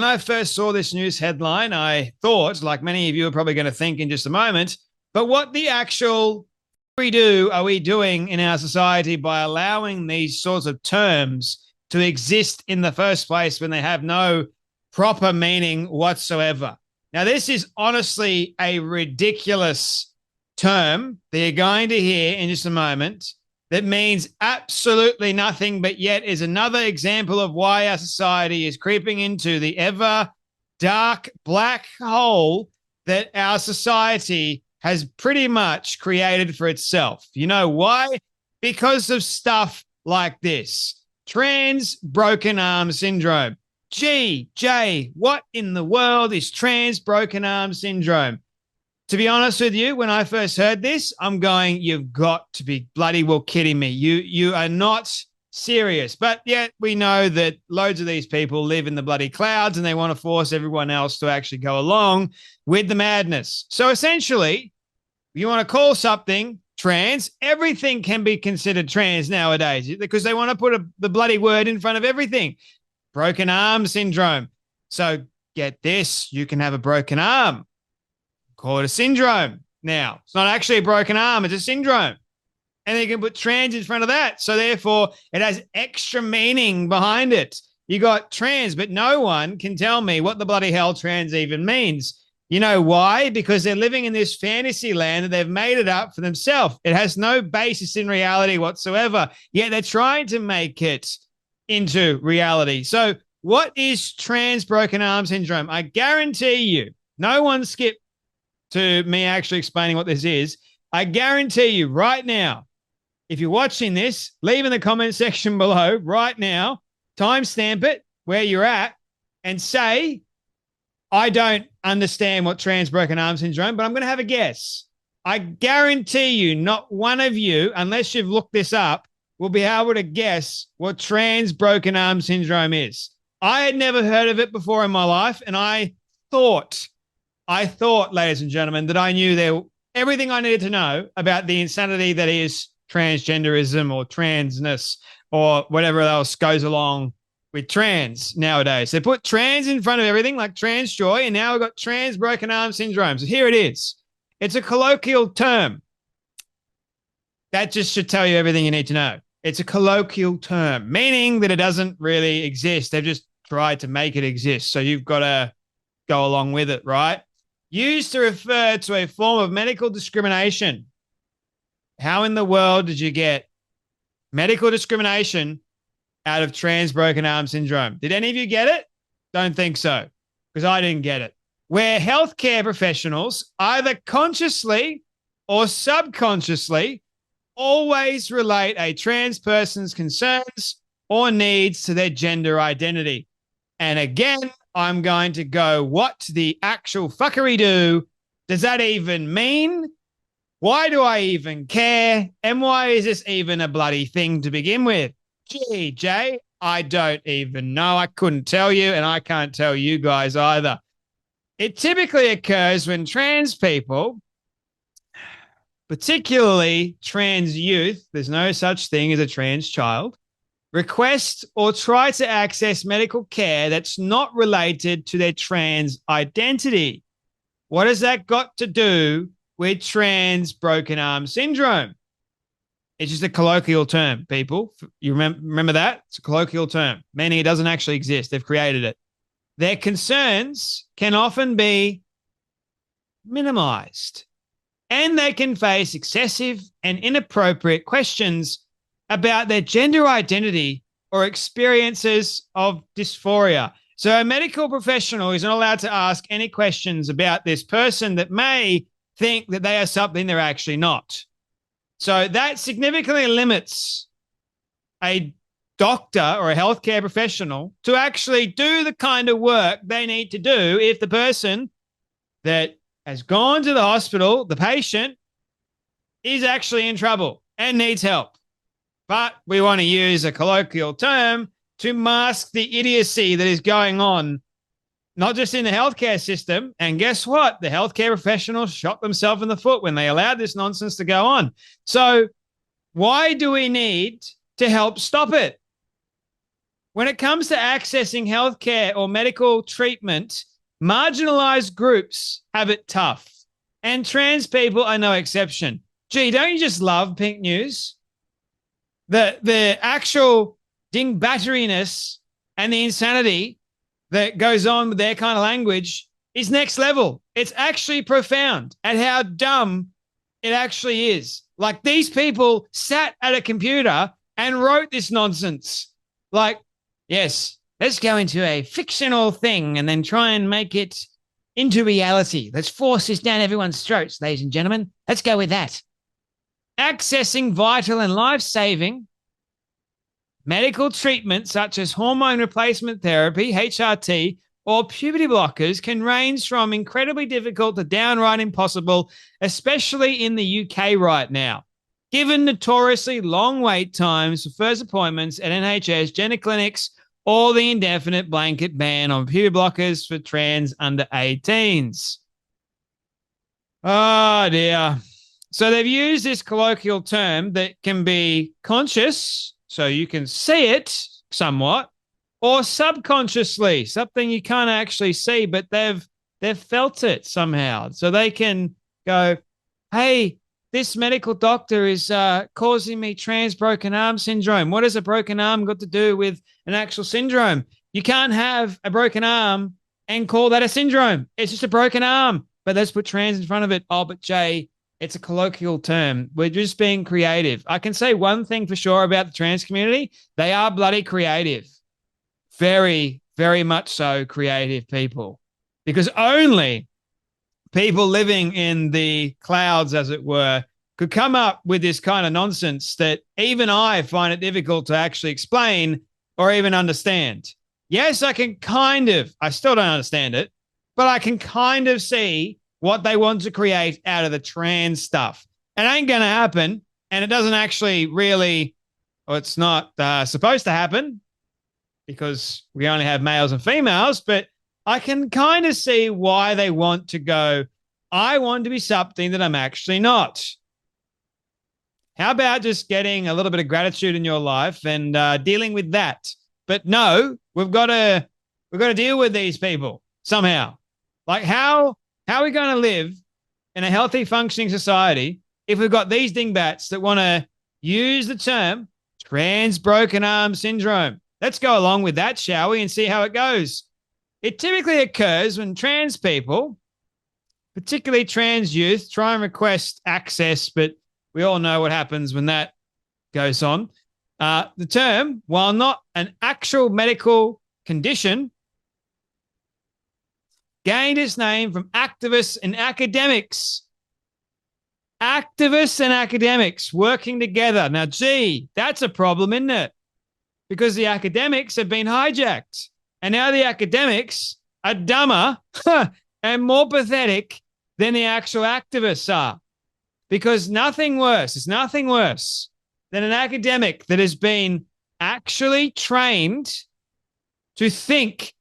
I first saw this news headline, I thought, like many of you are probably going to think in just a moment, but what the actual are we doing in our society by allowing these sorts of terms to exist in the first place when they have no proper meaning whatsoever? Now, this is honestly a ridiculous term that you're going to hear in just a moment that means absolutely nothing, but yet is another example of why our society is creeping into the ever dark black hole that our society has pretty much created for itself. You know why? Because of stuff like this. Trans broken arm syndrome. Jay, what in the world is trans broken arm syndrome? To be honest with you, when I first heard this, I'm going, you've got to be bloody well kidding me. You are not serious. But yet we know that loads of these people live in the bloody clouds and they want to force everyone else to actually go along with the madness. So essentially, you want to call something trans, everything can be considered trans nowadays because they want to put the bloody word in front of everything. Broken arm syndrome. So get this, you can have a broken arm. Call it a syndrome. Now, it's not actually a broken arm, it's a syndrome. And they can put trans in front of that. So therefore, it has extra meaning behind it. You got trans, but no one can tell me what the bloody hell trans even means. You know why? Because they're living in this fantasy land and they've made it up for themselves. It has no basis in reality whatsoever, yet they're trying to make it into reality. So what is trans broken arm syndrome? I guarantee you, no one skipped to me actually explaining what this is. I guarantee you right now, if you're watching this, leave in the comment section below right now, timestamp it where you're at and say, I don't understand what trans broken arm syndrome, but I'm going to have a guess. I guarantee you not one of you, unless you've looked this up, will be able to guess what trans broken arm syndrome is. I had never heard of it before in my life, and I thought, ladies and gentlemen, that I knew everything I needed to know about the insanity that is transgenderism or transness or whatever else goes along with trans nowadays. They put trans in front of everything like trans joy, and now we've got trans broken arm syndrome. So here it is. It's a colloquial term. That just should tell you everything you need to know. It's a colloquial term, meaning that it doesn't really exist. They've just tried to make it exist. So you've got to go along with it, right? Used to refer to a form of medical discrimination. How in the world did you get medical discrimination out of trans broken arm syndrome? Did any of you get it? Don't think so, because I didn't get it. Where healthcare professionals either consciously or subconsciously always relate a trans person's concerns or needs to their gender identity. And again, I'm going to go, what the actual fuckery do does that even mean? Why do I even care? And why is this even a bloody thing to begin with? Gee, Jay, I don't even know. I couldn't tell you, and I can't tell you guys either. It typically occurs when trans people, particularly trans youth, there's no such thing as a trans child, request or try to access medical care that's not related to their trans identity. What has that got to do with trans broken arm syndrome? It's just a colloquial term, people. You remember that? It's a colloquial term, meaning it doesn't actually exist. They've created it. Their concerns can often be minimized, and they can face excessive and inappropriate questions about their gender identity or experiences of dysphoria. So a medical professional is not allowed to ask any questions about this person that may think that they are something they're actually not. So that significantly limits a doctor or a healthcare professional to actually do the kind of work they need to do if the person that has gone to the hospital, the patient, is actually in trouble and needs help. But we want to use a colloquial term to mask the idiocy that is going on, not just in the healthcare system. And guess what? The healthcare professionals shot themselves in the foot when they allowed this nonsense to go on. So why do we need to help stop it? When it comes to accessing healthcare or medical treatment, marginalized groups have it tough, and trans people are no exception. Gee, don't you just love pink news? The actual dingbatteriness and the insanity that goes on with their kind of language is next level. It's actually profound at how dumb it actually is. Like, these people sat at a computer and wrote this nonsense. Like, yes, let's go into a fictional thing and then try and make it into reality. Let's force this down everyone's throats, ladies and gentlemen. Let's go with that. Accessing vital and life-saving medical treatment such as hormone replacement therapy, HRT, or puberty blockers can range from incredibly difficult to downright impossible, especially in the UK right now. Given notoriously long wait times for first appointments at NHS, gender clinics, or the indefinite blanket ban on puberty blockers for trans under 18s. Oh, dear. So they've used this colloquial term that can be conscious, so you can see it somewhat, or subconsciously, something you can't actually see, but they've felt it somehow. So they can go, hey, this medical doctor is causing me trans broken arm syndrome. What has a broken arm got to do with an actual syndrome? You can't have a broken arm and call that a syndrome. It's just a broken arm, but let's put trans in front of it. Oh, but Jay, it's a colloquial term. We're just being creative. I can say one thing for sure about the trans community. They are bloody creative. Very, very much so creative people. Because only people living in the clouds, as it were, could come up with this kind of nonsense that even I find it difficult to actually explain or even understand. Yes, I still don't understand it, but I can kind of see what they want to create out of the trans stuff. It ain't going to happen, and it doesn't actually really, or it's not supposed to happen because we only have males and females, but I can kind of see why they want to go, I want to be something that I'm actually not. How about just getting a little bit of gratitude in your life and dealing with that? But no, we've got to deal with these people somehow. Like, how are we going to live in a healthy, functioning society if we've got these dingbats that want to use the term trans broken arm syndrome? Let's go along with that, shall we, and see how it goes. It typically occurs when trans people, particularly trans youth, try and request access, but we all know what happens when that goes on. The term, while not an actual medical condition, gained its name from activists and academics. Activists and academics working together. Now, gee, that's a problem, isn't it? Because the academics have been hijacked. And now the academics are dumber and more pathetic than the actual activists are. Because there's nothing worse than an academic that has been actually trained to think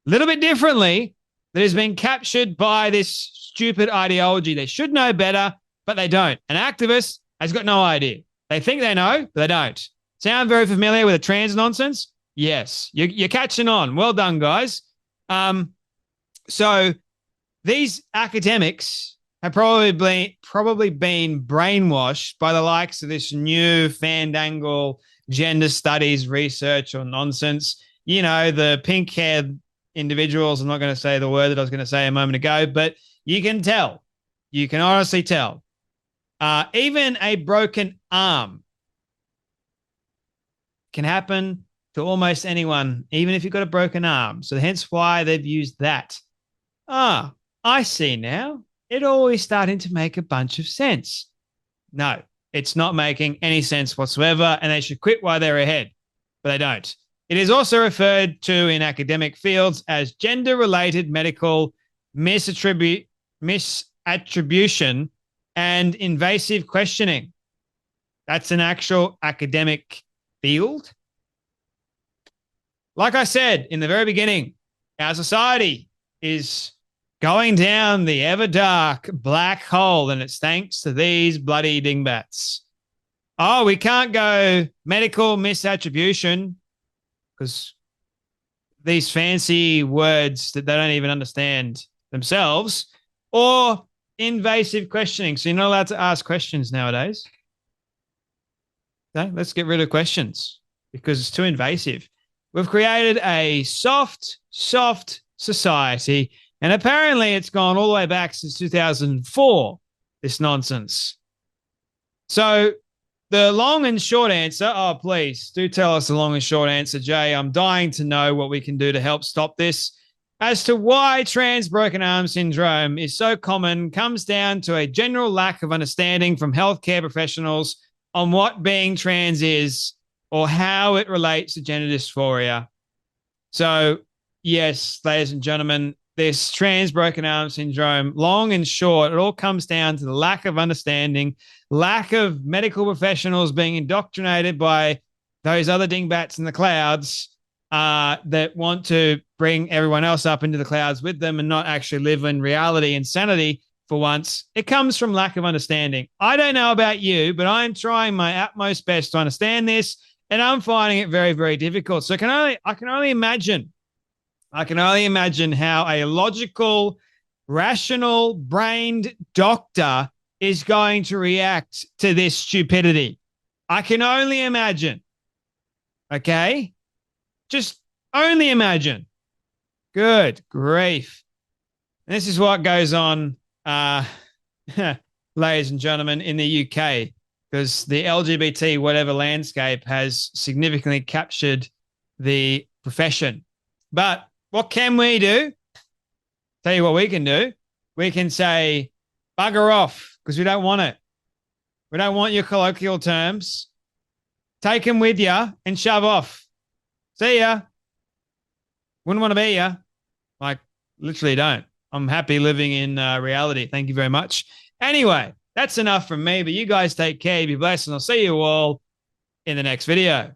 a little bit differently, that has been captured by this stupid ideology. They should know better, but they don't. An activist has got no idea. They think they know, but they don't. Sound very familiar with the trans nonsense? Yes. You're catching on. Well done, guys. So these academics have probably been brainwashed by the likes of this new fandangle gender studies research or nonsense. You know, the pink-haired individuals. I'm not going to say the word that I was going to say a moment ago, but you can tell. You can honestly tell. Even a broken arm can happen to almost anyone, even if you've got a broken arm. So hence why they've used that. I see now. It always starting to make a bunch of sense. No, it's not making any sense whatsoever, and they should quit while they're ahead, but they don't. It is also referred to in academic fields as gender-related medical misattribution and invasive questioning. That's an actual academic field. Like I said in the very beginning, our society is going down the ever-dark black hole, and it's thanks to these bloody dingbats. Oh, we can't go medical misattribution because these fancy words that they don't even understand themselves, or invasive questioning. So you're not allowed to ask questions nowadays. Okay, let's get rid of questions because it's too invasive. We've created a soft society, and apparently it's gone all the way back since 2004, this nonsense. So the long and short answer, oh, please do tell us the long and short answer, Jay. I'm dying to know what we can do to help stop this. As to why trans broken arm syndrome is so common comes down to a general lack of understanding from healthcare professionals on what being trans is or how it relates to gender dysphoria. So, yes, ladies and gentlemen, this trans broken arm syndrome, long and short, it all comes down to the lack of understanding, lack of medical professionals being indoctrinated by those other dingbats in the clouds that want to bring everyone else up into the clouds with them and not actually live in reality and sanity for once. It comes from lack of understanding. I don't know about you, but I'm trying my utmost best to understand this, and I'm finding it very, very difficult. So I can only imagine how a logical, rational, brained doctor is going to react to this stupidity. I can only imagine. Okay? Just only imagine. Good grief. And this is what goes on, ladies and gentlemen, in the UK, because the LGBT whatever landscape has significantly captured the profession. But what can we do? Tell you what we can do. We can say, bugger off, because we don't want it. We don't want your colloquial terms. Take them with you and shove off. See ya. Wouldn't want to be ya. Like, literally don't. I'm happy living in reality. Thank you very much. Anyway, that's enough from me, but you guys take care. Be blessed, and I'll see you all in the next video.